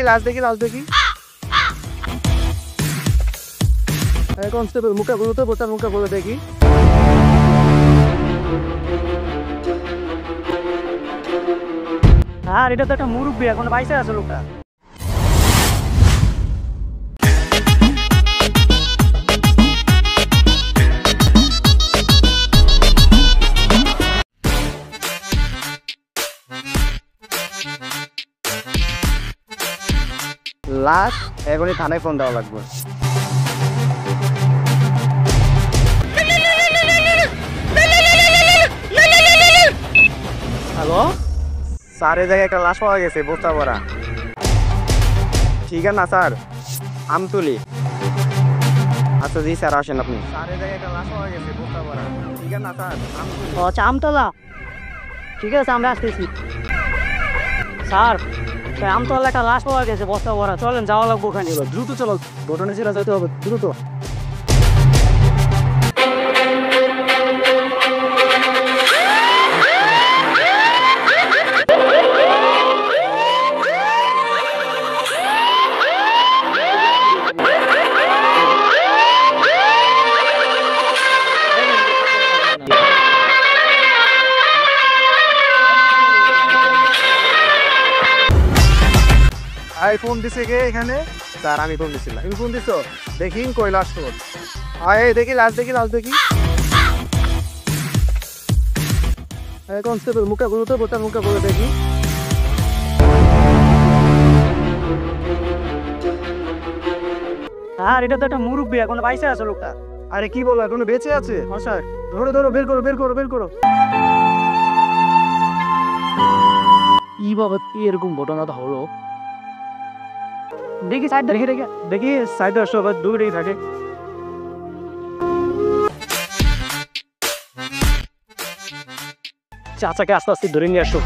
লাশ দেখি কনস্টেবল মুখে বলো তো বোতার মুখে বলে দেখি। আর এটা তো একটা মুরব্বী, এখন বাইসে আছে লোকটা। লাশ এখনই থানায় ফোন দেওয়া লাগবে। হ্যালো স্যার, এই জায়গায় একটা লাশ পাওয়া গেছে, বস্তা ভরা। ঠিক আছে না স্যার, আমতলি। আচ্ছা জি স্যার, আসেন আপনি। স্যার এই জায়গায় একটা লাশ পাওয়া গেছে, বস্তা ভরা। ঠিক আছে না স্যার, আমতলি। আচ্ছা আমতলা, ঠিক আছে আমরা আসতেছি। স্যার আমতলা একটা লাশ পাওয়া গেছে, বস্তা ভরা, চলেন যাওয়া লাগবো ওখানে। দ্রুত চলো, ঘটনা ছেড়ে যেতে হবে, দ্রুত। ফোন দিছে কে এখানে? স্যার আমি ফোন দিছিলাম। তুমি ফোন দিছো? দেখি কই লাশ তো। আয় দেখি লাশ দেখি। কনস্টেবল মুখে বলো তো বোতার মুখে বলে দেখি। আর এটা তো একটা মুরব্বী, এখন বাইসে আছে লোকটা। আরে কি বলো, এখনো বেঁচে আছে? হ্যাঁ স্যার। ধরো বের করো। কি বাবা কি এরকম ঘটনাটা হলো? দেখি সাইড দেখি সাইডে আসো, আবার দূরেই থাকে। চাচাকে আস্তে আস্তে ধরে নিয়ে আসো।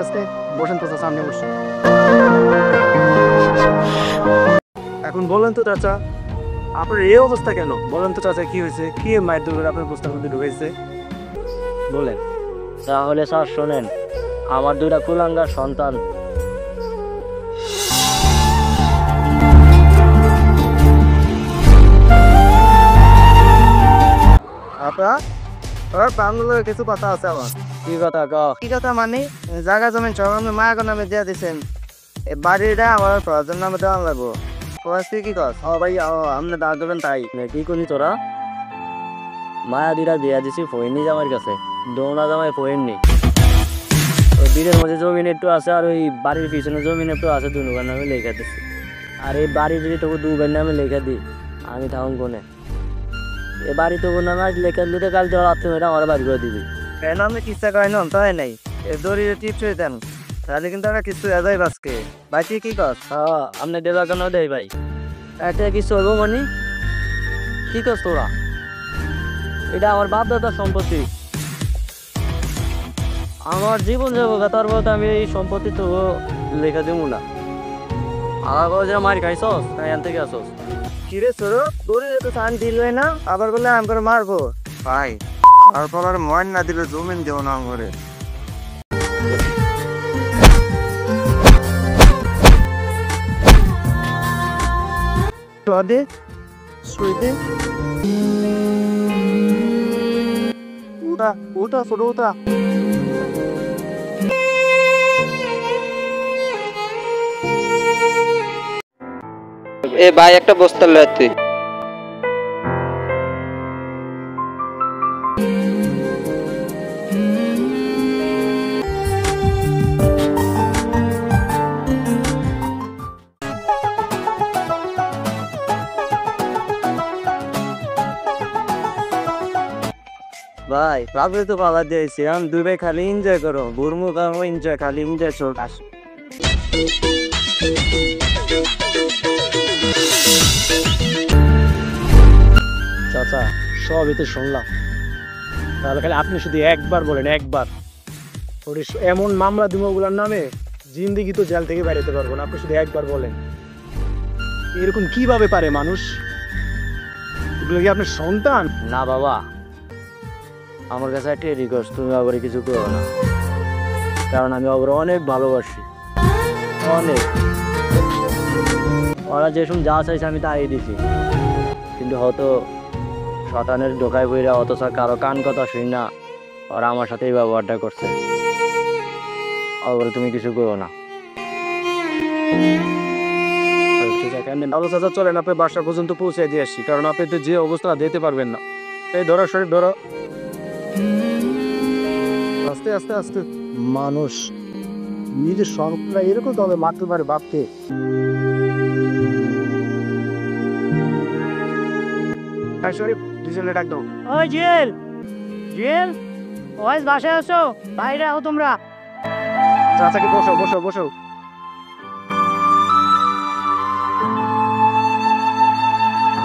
আস্তে বসেন তো, সামনে বসে। এখন বলেন তো চাচা, আপনার এই অবস্থা কেন? বলেন তো চাচা, কি হয়েছে? কি মায়ের দুর্ঘটনা আপনার বস্তার মধ্যে ঢুকেছে? বলেন। তাহলে স্যার শোনেন, আমার দুইটা কুলাঙ্গার সন্তান আপনার কিছু কথা আছে আমার। কি কথা কি কথা মানে? জায়গা জমিন সব আপনি মায়ের নামে দিয়ে দিচ্ছেন, বাড়িটা আমার প্রয়োজন নামে দেওয়া লাগবো। কি কস? ও ভাই আপনি দাঁড় দেবেন তাই কি করি তোরা? মায়া দুইটা বিয়া দিছি ফোয়েননি জামাইয়ের কাছে, দৌনা জামাই ফোয়েননি। ওই বীরের মধ্যে জমিন একটু আছে, আর ওই বাড়ির পিছনে জমিন একটু আছে, দুনুবার নামে লেখা দিচ্ছি। আর এই বাড়ি যদি তোকে দুবার নামে লেখা দিই, আমি থাকুন কোনে? এ বাড়ি তোকে নামে লেখা দিতে কাল তোর রাত্রে আমার বাড়ি করে দিবি। কেন আমি কিস্তা করেন তাই নাই, দড়িতে টিপস হয়ে দেন, তাহলে কিন্তু আমরা কিছু যাই বাসকে। ভাই তুই কি কস? হ্যাঁ আপনি দেবা কেন দেয় ভাই? এটা কিছু হইব মানে? কি কস তোরা? এটা আমার বাপ দাদার সম্পত্তি, আমার জীবন যাবো, তারপর আমি এই সম্পত্তি তো লেখা দিব না। আমার কাছে মার খাইছস না এখান থেকে আসস? কিরে সরো, দড়িতে তো টান দিলই না, আবার বলে আম করে মারবো। ভাই তারপর আর মন না দিলে জমিন দেবো না করে। দে শুইতে ওটা ছোটো ওটা। এ ভাই একটা বস্তা লয় তুই। ভাই রাত্রে তো পালা দিয়েছি, আমি দুই ভাই খালি এনজয় করো, বুড়মু কারো এনজয়, খালি এনজয় চল। চাচা সবই তো শুনলাম, তাহলে খালি আপনি শুধু একবার বলেন, একবার। এমন মামলা দিব ওগুলার নামে, জিন্দিগি তো জেল থেকে বেরোতে পারবো না। আপনি শুধু একবার বলেন, এরকম কিভাবে পারে মানুষ? এগুলো কি আপনার সন্তান? না বাবা, আমার কাছে একটা রিকোয়েস্ট, তুমি আবার কিছু করো না। কারণ আমি ওগুলো অনেক ভালোবাসি, অনেক। ওরা যেসব যা চাইছে আমি তাই দিছি, কিন্তু হয়তো শতানের ঢোকায় বইরা অথচ কারো কান কথা শুনি না ওরা আমার সাথে এই ব্যবহারটা করছে। ওগুলো তুমি কিছু করো না। আলো চাচা চলেন আপনি বাসা পর্যন্ত পৌঁছে দিয়ে আসি, কারণ আপনি তো যে অবস্থা দিতে পারবেন না। এই ধরো শরীর ধরো, আস্তে আস্তে আস্তে। মানুষ নিজের সন্তানরা এরকম তবে মারতে পারে বাপকে। শরীফ দুজনে ডাক দাও। ওই জেল জেল, ওই বাসায় আছো? বাইরে আও তোমরা। চাচাকে বসো বসো বসো।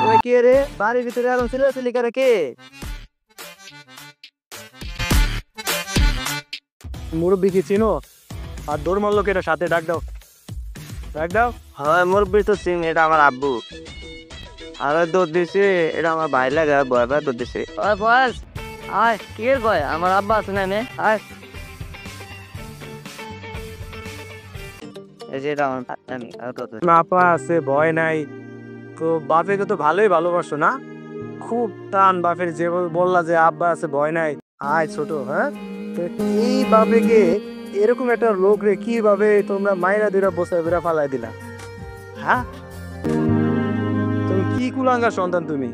ওই কে রে বাড়ির ভিতরে এরকম ছিল করে কে? মুরব্বী কি চিনো? আর দৌড় মারলো কে? সাথে ডাক দাও, ডাক দাও। হ্যাঁ মুরব্বী তো চিনি, এটা আমার আব্বু। আর দুধ দিছি, এটা আমার ভাই লাগে, ভয় ভয় দুধ দিছি। ওই বস আয়, কি এর ভয়? আমার আব্বা আছে না নে, আয়। এই যে এটা আমার আমি আর কত আপা আছে, ভয় নাই। তো বাপেকে তো ভালোই ভালোবাসো না? খুব টান বাপের, যে বললা যে আব্বা আছে ভয় নাই। আয় ছোট, হ্যাঁ তো এই বাপেকে এরকম একটা লোক রে কিভাবে তোমরা মায়েরা দুরা বসে বেড়া ফালাই দিলা? হ্যাঁ তুমি কি কুলাঙ্গা সন্তান তুমি?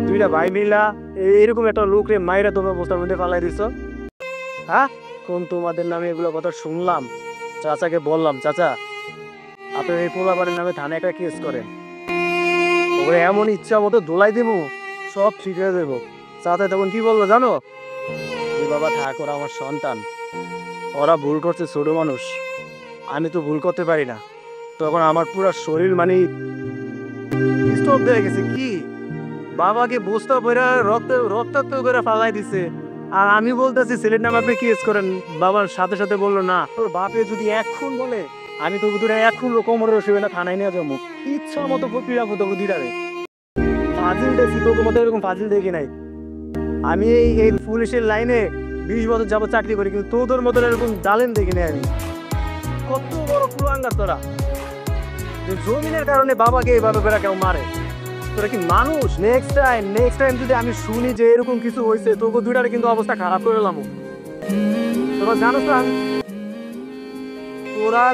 দুইটা ভাই মিলা এরকম একটা লোক রে মায়েরা তোমরা বস্তার মধ্যে ফালাই দিছো? হ্যাঁ কোন তোমাদের নামে এগুলো কথা শুনলাম? চাচাকে বললাম, চাচা আপনার এই পোলাপানের নামে থানায় একটা কেস করেন, ওরে এমন ইচ্ছা মতো দোলাই দেবো, সব ঠিক হয়ে দেবো। চাচা তখন কি বললো জানো? যে বাবা থাক, ওরা আমার সন্তান, ওরা ভুল করছে, ছোট মানুষ, আমি তো ভুল করতে পারি না। তখন আমার পুরো শরীর মানে স্টপ হয়ে গেছে। কি বাবাকে বস্তা পরে রক্তাক্ত করে ফালাই দিছে, আর আমি বলতেছি ছেলের নামে আপনি কেস করেন। বাবার সাথে সাথে বললো না, তোর বাপে যদি এখন বলে আমি তো দুটো এখন কোমরের রসিবে না থানায় নিয়ে যাবো, ইচ্ছা মতো পীড়া হতো দিদারে। ফাজিল দেখছি, তোর মতো এরকম ফাজিল দেখি নাই আমি। এই পুলিশের লাইনে 20 বছর যাবো চাকরি করি, কিন্তু তোদের মতো এরকম জালেন দেখি নাই আমি। কত বড় কুলাঙ্গার তোরা, যে জমিনের কারণে বাবাকে এইভাবে করে কেউ মারে। তোরা কি মানুষ? নেক্সট টাইম যদি আমি শুনি যে এরকম কিছু হয়েছে, তোকে দুইটারে কিন্তু অবস্থা খারাপ করে এলাম। তোরা জানো তো আমি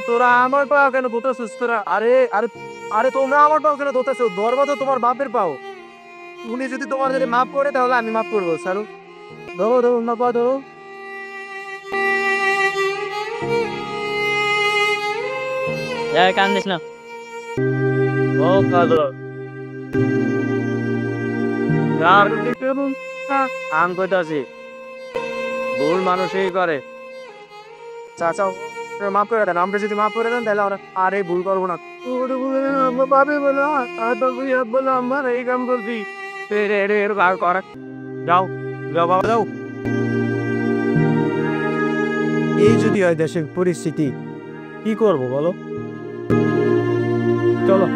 তোরা আমার পাও কেন ধরতেছিস? তোরা আরে আরে আরে তোমরা আমার পাও কেন ধরতেছো? ধরবো তো তোমার বাপের পাও। উনি যদি তোমার যদি মাফ করে তাহলে আমি মাফ করবো। সারু ধরো ধরো না পা ধরো। কান্দিস না। ও কাদর আম কইতাছি, ভুল মানুষই করে। চাচা মাফ করে দেন, আমরা যদি মাফ করে দেন তাহলে আমরা আর এই ভুল করবো না। ভাবি বলো বলো আমার এই কাম করছি, যাও যাও বাবা যাও। এই যদি হয় দেশের পরিস্থিতি, কি করবো বলো? চলো।